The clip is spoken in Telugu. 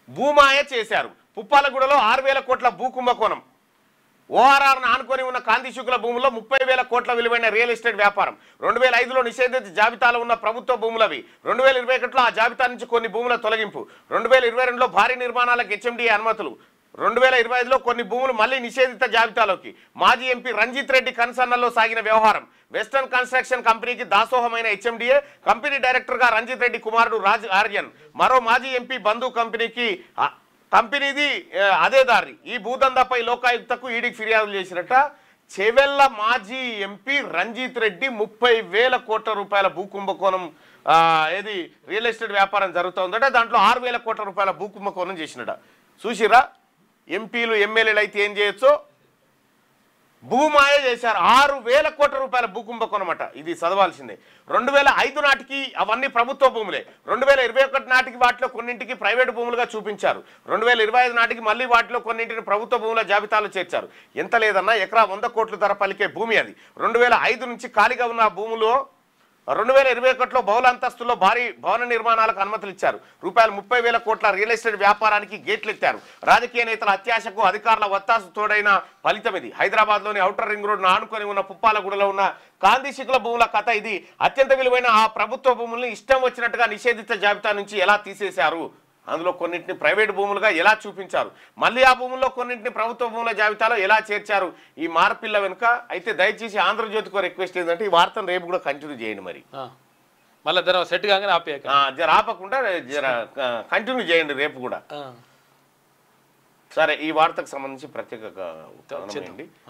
భూమాయ చేశారు. పుప్పాలగూడలో 6,000 కోట్ల భూ కుంభకోణం. ఓఆర్ఆర్ను ఆనుకొని ఉన్న కాంతి శుక్ల భూముల్లో 30,000 కోట్ల విలువైన రియల్ ఎస్టేట్ వ్యాపారం. 2005లో నిషేధిత జాబితాలో ఉన్న ప్రభుత్వ భూములవి. 2021లో ఆ జాబితా నుంచి కొన్ని భూముల తొలగింపు. 2022లో భారీ నిర్మాణాలకు హెచ్ఎండిఏ అనుమతులు. 2025లో కొన్ని భూములు మళ్లీ నిషేధిత జాబితాలోకి. మాజీ ఎంపీ రంజిత్ రెడ్డి కన్సర్నల్లో సాగిన వ్యవహారం. వెస్టర్న్ కన్స్ట్రక్షన్ కంపెనీకి దాసోహమైన హెచ్ఎండిఏ. కంపెనీ డైరెక్టర్గా రంజిత్ రెడ్డి కుమారుడు రాజ్ ఆర్యన్. మరో మాజీ ఎంపీ బంధు కంపెనీది అదే దారి. ఈ భూదందాపై లోకాయుక్తకు ఈడీకి ఫిర్యాదులు చేసినట్ట. చెవెళ్ల మాజీ ఎంపీ రంజిత్ రెడ్డి 30,000 కోట్ల రూపాయల భూ కుంభకోణం ఏది రియల్ ఎస్టేట్ వ్యాపారం జరుగుతుందట. దాంట్లో 6,000 కోట్ల రూపాయల భూ కుంభకోణం చేసినట. చూసిరా ఎంపీలు ఎమ్మెల్యేలు అయితే ఏం చేయొచ్చో భూమాయ చేశారు. 6,000 కోట్ల రూపాయల భూ కుంభకోణం అట. ఇది చదవాల్సిందే. 2005 నాటికి అవన్నీ ప్రభుత్వ భూములే. 2021 నాటికి వాటిలో కొన్నింటికి ప్రైవేటు భూములుగా చూపించారు. 2025 నాటికి మళ్ళీ వాటిలో కొన్నింటిని ప్రభుత్వ భూముల జాబితాలో చేర్చారు. ఎంత లేదన్నా ఎకరా 100 కోట్ల ధర పలికే భూమి అది. 2005 నుంచి ఖాళీగా ఉన్న భూములు 2021లో బహుళ అంతస్తుల్లో భారీ భవన నిర్మాణాలకు అనుమతులు ఇచ్చారు. రూపాయలు 30,000 కోట్ల రియల్ ఎస్టేట్ వ్యాపారానికి గేట్లు ఎత్తారు. రాజకీయ నేతల అత్యాశకు అధికారుల ఒత్తాసు తోడైన ఫలితం ఇది. హైదరాబాద్లోని ఔటర్ రింగ్ రోడ్ను ఆనుకొని ఉన్న పుప్పాలగూడలో ఉన్న కాంతి శుక్ల భూముల కథ ఇది. అత్యంత విలువైన ఆ ప్రభుత్వ భూముల్ని ఇష్టం వచ్చినట్టుగా నిషేధిత జాబితా నుంచి ఎలా తీసేశారు, అందులో కొన్నింటిని ప్రైవేట్ భూములుగా ఎలా చూపించారు, మళ్ళీ ఆ భూముల్లో కొన్నింటిని ప్రభుత్వ భూముల జాబితాలో ఎలా చేర్చారు, ఈ మార్పిల్ల వెనుక అయితే దయచేసి ఆంధ్రజ్యోతికి రిక్వెస్ట్ ఏంటంటే ఈ వార్తను రేపు కూడా కంటిన్యూ చేయండి. మరి మళ్ళీ సెట్ కాగానే ఆపేయక జర ఆపకుండా జర కంటిన్యూ చేయండి రేపు కూడా. సరే, ఈ వార్తకు సంబంధించి ప్రత్యేక